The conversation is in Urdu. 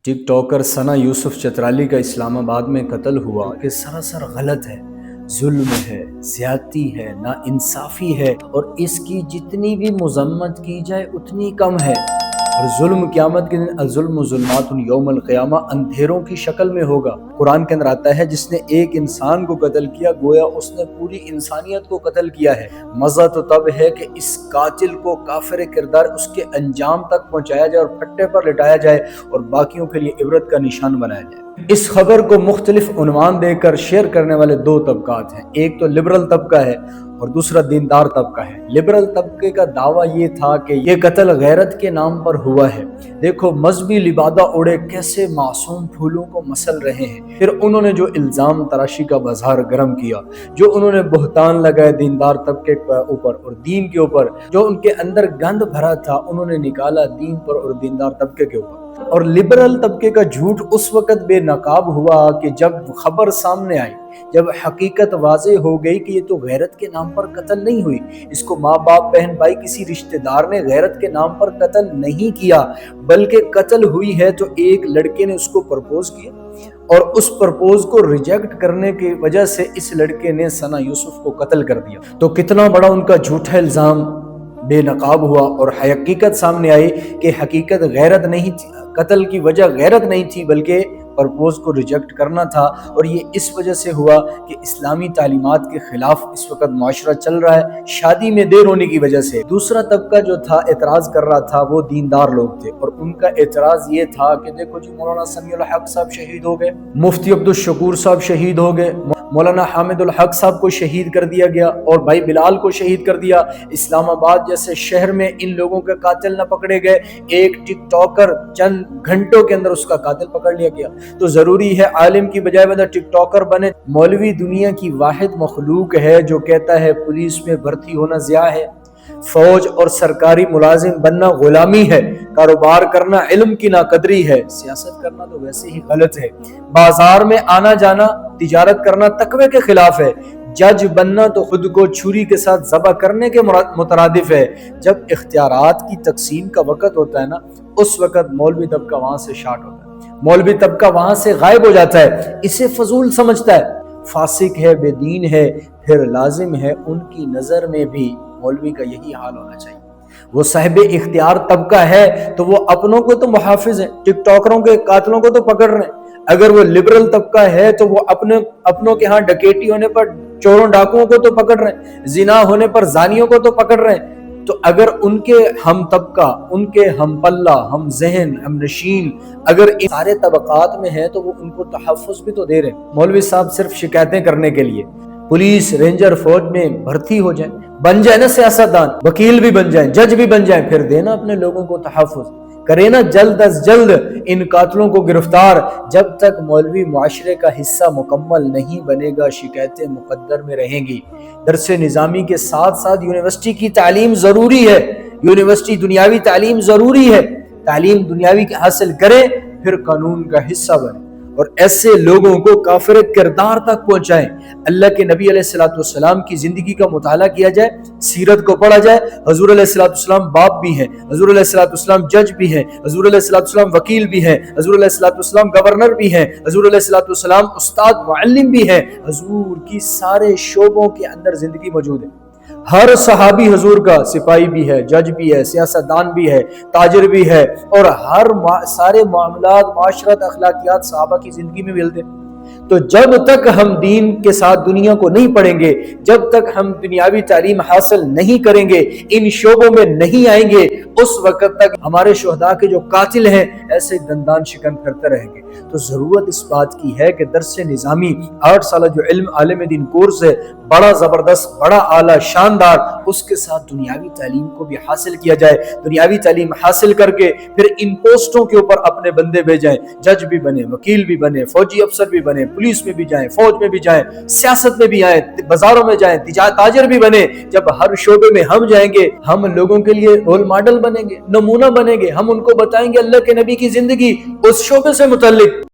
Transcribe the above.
ٹک ٹاکر ثنا یوسف چترالی کا اسلام آباد میں قتل ہوا کہ سراسر غلط ہے، ظلم ہے، زیادتی ہے، ناانصافی ہے، اور اس کی جتنی بھی مذمت کی جائے اتنی کم ہے۔ اور ظلم قیامت کے دن الظلم ظلمات یوم القیامہ اندھیروں کی شکل میں ہوگا۔ قرآن کے اندر آتا ہے جس نے ایک انسان کو قتل کیا گویا اس نے پوری انسانیت کو قتل کیا ہے۔ مزہ تو تب ہے کہ اس قاتل کو کافر کردار اس کے انجام تک پہنچایا جائے اور پھٹے پر لٹایا جائے اور باقیوں کے لیے عبرت کا نشان بنایا جائے۔ اس خبر کو مختلف عنوان دے کر شیئر کرنے والے دو طبقات ہیں، ایک تو لبرل طبقہ ہے اور دوسرا دیندار طبقہ ہے۔ لبرل طبقے کا دعویٰ یہ تھا کہ یہ قتل غیرت کے نام پر ہوا ہے۔ دیکھو مذہبی لبادہ اڑے کیسے معصوم پھولوں کو مسل رہے ہیں۔ پھر انہوں نے جو الزام تراشی کا بازار گرم کیا، جو انہوں نے بہتان لگائے دیندار طبقے کے اوپر اور دین کے اوپر، جو ان کے اندر گند بھرا تھا انہوں نے نکالا دین پر اور دیندار طبقے کے اوپر۔ اور لبرل طبقے کا جھوٹ اس وقت بے نقاب ہوا کہ جب خبر سامنے آئی، جب حقیقت واضح ہو گئی کہ یہ تو غیرت کے نام پر قتل نہیں ہوئی، اس کو ماں باپ بہن بھائی کسی رشتہ دار نے غیرت کے نام پر قتل نہیں کیا، بلکہ قتل ہوئی ہے تو ایک لڑکے نے اس کو پرپوز کیا اور اس پرپوز کو ریجیکٹ کرنے کی وجہ سے اس لڑکے نے ثنا یوسف کو قتل کر دیا۔ تو کتنا بڑا ان کا جھوٹا الزام بے نقاب ہوا اور حقیقت سامنے آئی کہ حقیقت غیرت نہیں تھی، قتل کی وجہ غیرت نہیں تھی بلکہ پرپوز کو ریجیکٹ کرنا تھا۔ اور یہ اس وجہ سے ہوا کہ اسلامی تعلیمات کے خلاف اس وقت معاشرہ چل رہا ہے، شادی میں دیر ہونے کی وجہ سے۔ دوسرا طبقہ جو تھا اعتراض کر رہا تھا وہ دیندار لوگ تھے، اور ان کا اعتراض یہ تھا کہ دیکھو جی مولانا سمیع الحق صاحب شہید ہو گئے، مفتی عبدالشکور صاحب شہید ہو گئے، مولانا حامد الحق صاحب کو شہید کر دیا گیا اور بھائی بلال کو شہید کر دیا۔ اسلام آباد جیسے شہر میں ان لوگوں کے قاتل نہ پکڑے گئے، ایک ٹک ٹاکر چند گھنٹوں کے اندر اس کا قاتل پکڑ لیا گیا۔ تو ضروری ہے عالم کی بجائے بندہ ٹک ٹاکر بنے۔ مولوی دنیا کی واحد مخلوق ہے جو کہتا ہے پولیس میں بھرتی ہونا ضیاء ہے، فوج اور سرکاری ملازم بننا غلامی ہے، کاروبار کرنا علم کی ناقدری ہے، سیاست کرنا تو ویسے ہی غلط ہے، بازار میں آنا جانا تجارت کرنا تقوی کے خلاف ہے، جج بننا تو خود کو چھری کے ساتھ ذبح کرنے کے مترادف ہے۔ جب اختیارات کی تقسیم کا وقت ہوتا ہے نا، اس وقت مولوی طبقہ وہاں سے شارٹ ہوتا ہے، مولوی طبقہ وہاں سے غائب ہو جاتا ہے، اسے فضول سمجھتا ہے، فاسق ہے، بے دین ہے، پھر لازم ہے ان کی نظر میں بھی مولوی کا یہی حال ہونا چاہیے۔ وہ صاحب اختیار طبقہ ہے تو وہ اپنوں کو تو محافظ ہیں، ٹک ٹاکروں کے قاتلوں کو تو پکڑ رہے ہیں۔ اگر وہ لبرل طبقہ ہے تو وہ اپنوں کے ہاں ڈکیٹی ہونے پر چوروں ڈاکوؤں کو تو پکڑ رہے ہیں، زنا ہونے پر زانیوں کو تو پکڑ رہے ہیں۔ تو اگر ان کے ہم طبقہ، ان کے ہم پلہ، ہم ذہن، ہم نشین اگر ان سارے طبقات میں ہیں تو وہ ان کو تحفظ بھی تو دے رہے ہیں۔ مولوی صاحب صرف شکایتیں کرنے کے لیے پولیس رینجر فوج میں بھرتی ہو جائیں، بن جائیں نا سیاستدان، وکیل بھی بن جائیں، جج بھی بن جائیں، پھر دینا اپنے لوگوں کو تحفظ، کرے نا جلد از جلد ان قاتلوں کو گرفتار۔ جب تک مولوی معاشرے کا حصہ مکمل نہیں بنے گا شکایتیں مقدر میں رہیں گی۔ درس نظامی کے ساتھ ساتھ یونیورسٹی کی تعلیم ضروری ہے، یونیورسٹی دنیاوی تعلیم ضروری ہے، تعلیم دنیاوی حاصل کرے پھر قانون کا حصہ بنے اور ایسے لوگوں کو کافر کردار تک پہنچائیں۔ اللہ کے نبی علیہ الصلوۃ والسلام کی زندگی کا مطالعہ کیا جائے، سیرت کو پڑھا جائے۔ حضور علیہ الصلوۃ والسلام باپ بھی ہیں، حضور علیہ الصلوۃ والسلام جج بھی ہیں، حضور علیہ الصلوۃ والسلام وکیل بھی ہیں، حضور علیہ الصلوۃ والسلام گورنر بھی ہیں، حضور علیہ الصلوۃ والسلام استاد معلم بھی ہیں۔ حضور کی سارے شعبوں کے اندر زندگی موجود ہے۔ ہر صحابی حضور کا سپاہی بھی ہے، جج بھی ہے، سیاستدان بھی ہے، تاجر بھی ہے، اور سارے معاملات معاشرت اخلاقیات صحابہ کی زندگی میں ملتے۔ تو جب تک ہم دین کے ساتھ دنیا کو نہیں پڑھیں گے، جب تک ہم دنیاوی تعلیم حاصل نہیں کریں گے، ان شعبوں میں نہیں آئیں گے، اس وقت تک ہمارے شہداء کے جو قاتل ہیں ایسے دندان شکن کرتے رہیں گے۔ تو ضرورت اس بات کی ہے کہ درس نظامی 8 سالہ جو علم عالم دین کورس ہے، بڑا زبردست، بڑا اعلیٰ، شاندار، اس کے ساتھ دنیاوی تعلیم کو بھی حاصل کیا جائے۔ دنیاوی تعلیم حاصل کر کے پھر ان پوسٹوں کے اوپر اپنے بندے بھیجائیں، جج بھی بنے، وکیل بھی بنے، فوجی افسر بھی بنے، پولیس میں بھی جائیں، فوج میں بھی جائیں، سیاست میں بھی آئیں، بازاروں میں جائیں، تاجر بھی بنے۔ جب ہر شعبے میں ہم جائیں گے، ہم لوگوں کے لیے رول ماڈل بنیں گے، نمونہ بنیں گے، ہم ان کو بتائیں گے اللہ کے نبی کی زندگی اس شعبے سے متعلق۔